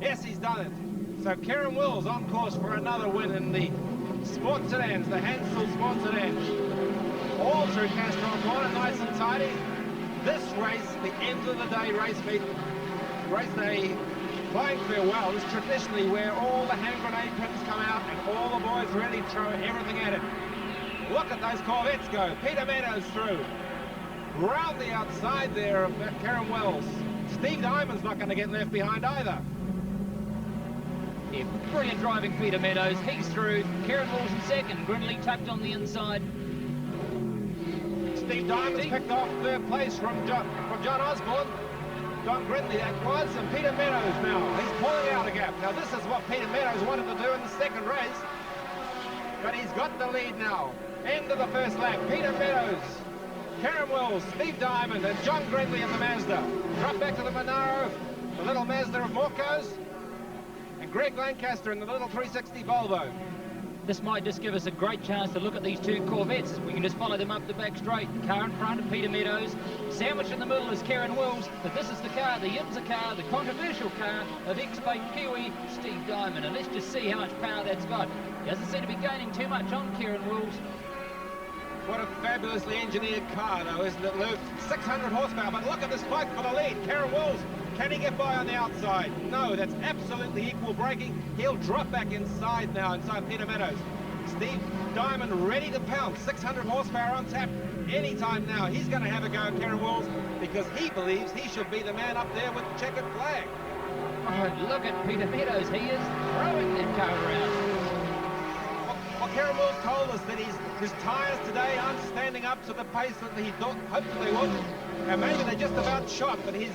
Yes, he's done it. So Kieran Wills on course for another win in the Sport Sedans, the Hansel Sport Sedans. All through Castrol Corner, nice and tidy. This race, the end of the day race day flying farewell, is traditionally where all the hand grenade pins come out and all the boys really throw everything at it. Look at those Corvettes go. Peter Meadows through. Round the outside there of Kieran Wills. Steve Diamond's not going to get left behind either. Yeah, brilliant driving, Peter Meadows. He's through. Kieran Wills in second. Brindley tucked on the inside. Steve Diamond's picked off third place from John Osborne. Don Brindley, that was, and Peter Meadows now. He's pulling out a gap. Now this is what Peter Meadows wanted to do in the second race. But he's got the lead now. End of the first lap. Peter Meadows, Kieran Wills, Steve Diamond, and John Brindley in the Mazda. Drop back to the Monaro, the little Mazda of Morco's, and Greg Lancaster in the little 360 Volvo. This might just give us a great chance to look at these two Corvettes. We can just follow them up the back straight. Car in front of Peter Meadows. Sandwiched in the middle is Kieran Wills. But this is the car, the IMSA car, the controversial car of ex-Pukekohe Steve Diamond. And let's just see how much power that's got. He doesn't seem to be gaining too much on Kieran Wills. What a fabulously engineered car, though, isn't it, Luke? 600 horsepower, but look at this fight for the lead. Kieran Wills, can he get by on the outside? No, that's absolutely equal braking. He'll drop back inside now, inside Peter Meadows. Steve Diamond ready to pounce. 600 horsepower on tap anytime now. He's going to have a go at Kieran Wills because he believes he should be the man up there with the checkered flag. Oh, look at Peter Meadows. He is throwing that car around. Well, Kieran Wills told us that his tyres today aren't standing up to the pace that he thought, hoped they would. And maybe they're just about shot, but he's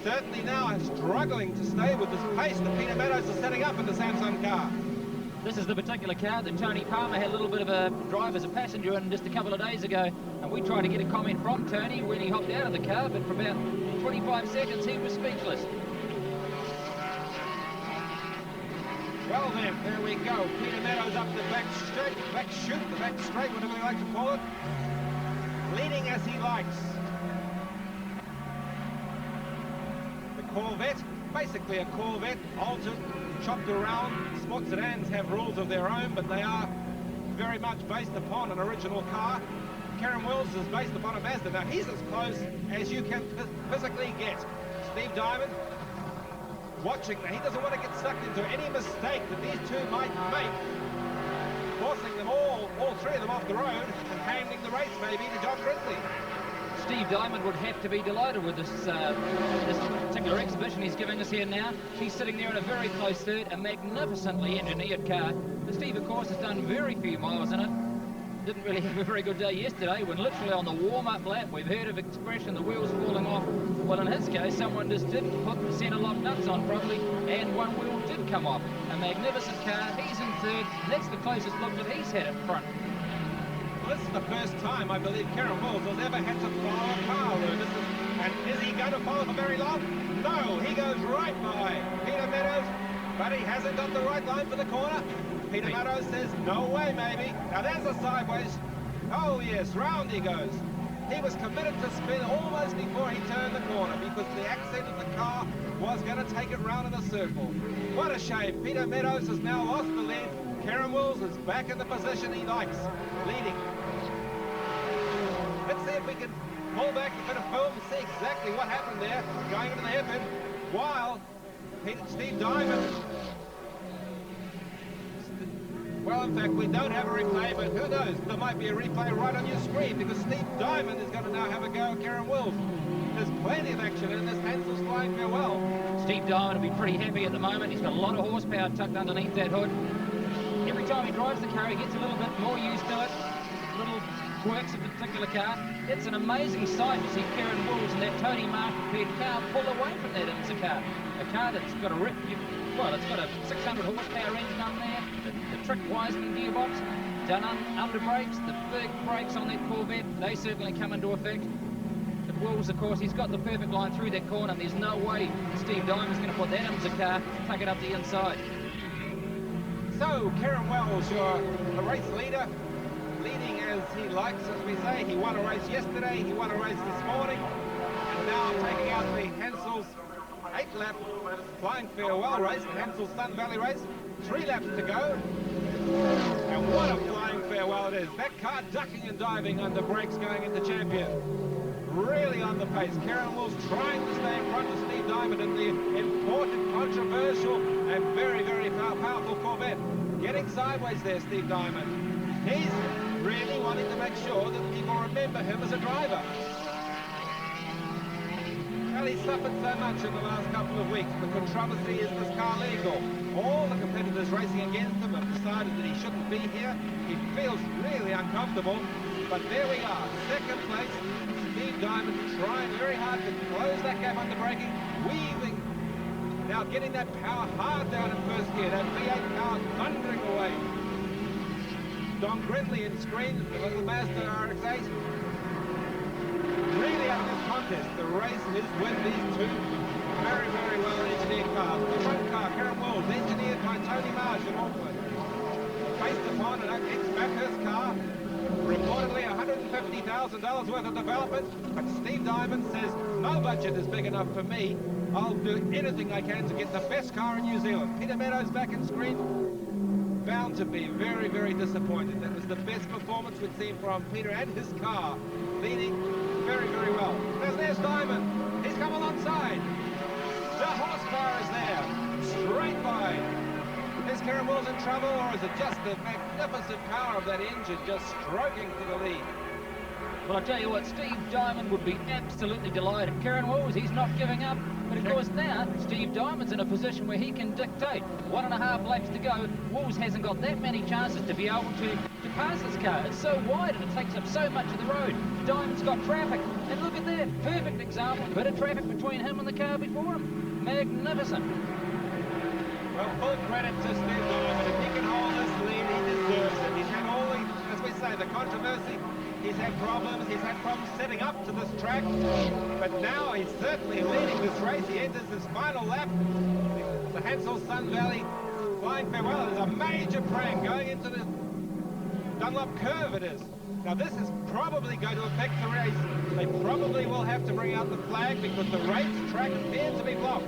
certainly now struggling to stay with this pace that Peter Meadows is setting up in the Samsung car. This is the particular car that Tony Palmer had a little bit of a drive as a passenger in just a couple of days ago. And we tried to get a comment from Tony when he hopped out of the car, but for about 25 seconds he was speechless. Well then, there we go. Peter Meadows up the back straight, back chute, the back straight, whatever you like to call it. Leading as he likes. The Corvette, basically a Corvette, altered, chopped around. Sport sedans have rules of their own, but they are very much based upon an original car. Kieran Wills is based upon a Mazda. Now he's as close as you can physically get. Steve Diamond, watching, he doesn't want to get sucked into any mistake that these two might make, forcing them all three of them off the road and handing the race maybe to John Brindley. Steve Diamond would have to be delighted with this particular exhibition he's giving us here now. He's sitting there in a very close third, a magnificently engineered car. But Steve, of course, has done very few miles in it. Didn't really have a very good day yesterday when literally on the warm-up lap we've heard of expression, the wheels falling off. Well, in his case, someone just didn't put the centre lock nuts on properly and one wheel did come off. A magnificent car. He's in third. That's the closest look that he's had at front. Well, this is the first time I believe Kieran Wills has ever had to follow a car, Lou. And is he going to follow for very long? No, he goes right by Peter Meadows, but he hasn't got the right line for the corner. Peter Meadows says, no way, maybe. Now there's a sideways. Oh, yes, round he goes. He was committed to spin almost before he turned the corner because the accent of the car was going to take it round in a circle. What a shame. Peter Meadows has now lost the lead. Kieran Wills is back in the position he likes, leading. Let's see if we can pull back a bit of film and see exactly what happened there going into the hairpin while Steve Diamond. Well, in fact, we don't have a replay, but who knows? There might be a replay right on your screen because Steve Diamond is going to now have a go at Kieran Wills. There's plenty of action in this Hansel's flying farewell. Steve Diamond will be pretty happy at the moment. He's got a lot of horsepower tucked underneath that hood. Every time he drives the car, he gets a little bit more used to it. Little quirks of the particular car. It's an amazing sight to see Kieran Wills and that Tony Martin car pull away from that IMSA car. A car that's got a well, it's got a 600 horsepower engine on there, the trick Wiseman gearbox, done under brakes, the big brakes on that Corvette, they certainly come into effect. But Wills, of course, he's got the perfect line through that corner, and there's no way Steve Diamond's going to put that IMSA car, tuck it up the inside. So, Kieran Wills, you're the race leader, leading as he likes, as we say. He won a race yesterday, he won a race this morning, and now taking out the Hansel's 8-lap flying farewell race, the Hansel Sun Valley race. 3 laps to go. And what a flying farewell it is. That car ducking and diving under brakes going into champion. Really on the pace. Karen Wills trying to stay in front of Steve Diamond in the important, controversial, and very, very powerful Corvette. Getting sideways there, Steve Diamond. He's really wanting to make sure that people remember him as a driver. Well, he's suffered so much in the last couple of weeks. The controversy, is this car legal? All the competitors racing against him have decided that he shouldn't be here. He feels really uncomfortable, but there we are, second place. Steve Diamond trying very hard to close that gap under braking, weaving, now getting that power hard down in first gear, that V8 power thundering away. Don Grindley in screen, the little Mazda RX-8. Really out of this contest, the race is with these two very, very well engineered cars. The front car, Karen Wills, engineered by Tony Marsh in Auckland. Based upon an ex-Bathurst car, reportedly $150,000 worth of development, but Steve Diamond says, no budget is big enough for me. I'll do anything I can to get the best car in New Zealand. Peter Meadows back in screen, bound to be very, very disappointed. That was the best performance we'd seen from Peter and his car, leading very, very well. There's Diamond. He's come alongside. The horsepower is there. Straight by. Is Karen Wills in trouble, or is it just the magnificent power of that engine just stroking to the lead? Well, I tell you what, Steve Diamond would be absolutely delighted. Karen Wills, he's not giving up. But of course now, Steve Diamond's in a position where he can dictate. 1.5 laps to go. Wills hasn't got that many chances to be able to pass this car. It's so wide and it takes up so much of the road. Diamond's got traffic. And look at that, perfect example. Bit of traffic between him and the car before him. Magnificent. Well, full credit to Steve Diamond. If he can hold this lead, he deserves it. He's had all the, as we say, the controversy. He's had problems setting up to this track, but now he's certainly leading this race. He enters his final lap. The Hansel Sun Valley flying farewell. There's a major prank going into the Dunlop curve, it is. Now this is probably going to affect the race. They probably will have to bring out the flag because the racetrack appears to be blocked.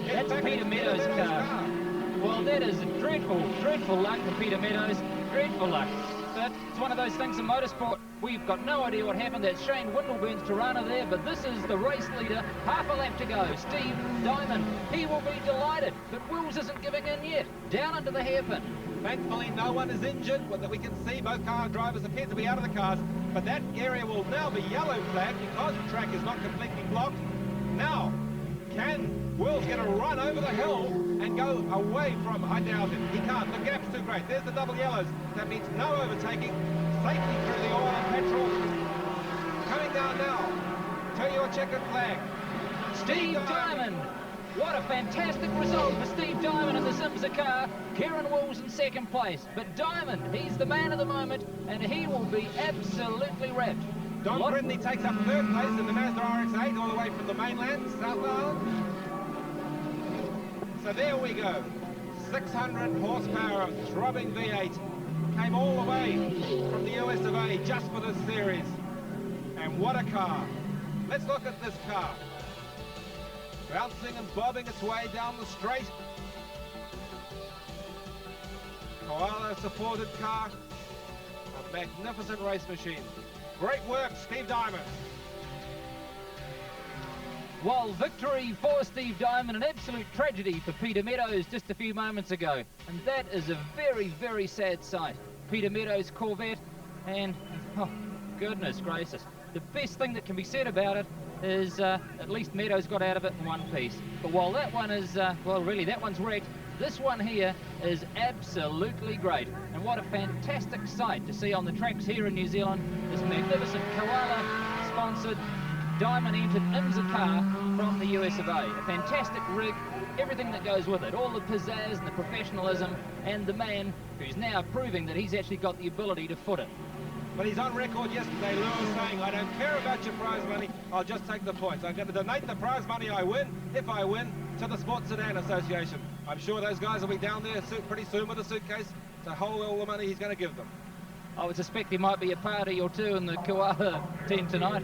That's Peter Meadows' car. Well, that is dreadful, dreadful luck for Peter Meadows. Dreadful luck. But it's one of those things in motorsport. We've got no idea what happened. That's Shane Windleburn's Tirana there, but this is the race leader. Half a lap to go. Steve Diamond. He will be delighted, but Wills isn't giving in yet. Down under the hairpin. Thankfully, no one is injured. That we can see, both car drivers appear to be out of the cars, but that area will now be yellow flagged because the track is not completely blocked. Now, can Wills get a run over the hill and go away from, I doubt it. He can't. The gap's too great. There's the double yellows. That means no overtaking. Safely through the oil and petrol. Coming down now. Turn your checkered flag. Steve Diamond. What a fantastic result for Steve Diamond in the Simsa car. Karen Wills in second place. But Diamond, he's the man of the moment, and he will be absolutely wrapped. Don Grindley takes up third place in the Mazda RX-8 all the way from the mainland, South Island. So there we go. 600 horsepower of throbbing V8 came all the way from the US of A just for this series. And what a car. Let's look at this car. Bouncing and bobbing its way down the straight. Koala supported car. A magnificent race machine. Great work, Steve Diamond. Well, victory for Steve Diamond, an absolute tragedy for Peter Meadows just a few moments ago. And that is a very, very sad sight. Peter Meadows' Corvette, and oh, goodness gracious. The best thing that can be said about it is at least Meadows got out of it in one piece. But while that one is, well, really, that one's wrecked, this one here is absolutely great. And what a fantastic sight to see on the tracks here in New Zealand. This magnificent Koala-sponsored diamond-entered IMSA car from the US of A. A fantastic rig, everything that goes with it, all the pizzazz and the professionalism, and the man who's now proving that he's actually got the ability to foot it. But he's on record yesterday, Lewis, saying, I don't care about your prize money, I'll just take the points. I'm going to donate the prize money I win, if I win, to the Sports Sedan Association. I'm sure those guys will be down there pretty soon with a suitcase to hold all the money he's going to give them. I would suspect there might be a party or two in the Koala tent tonight.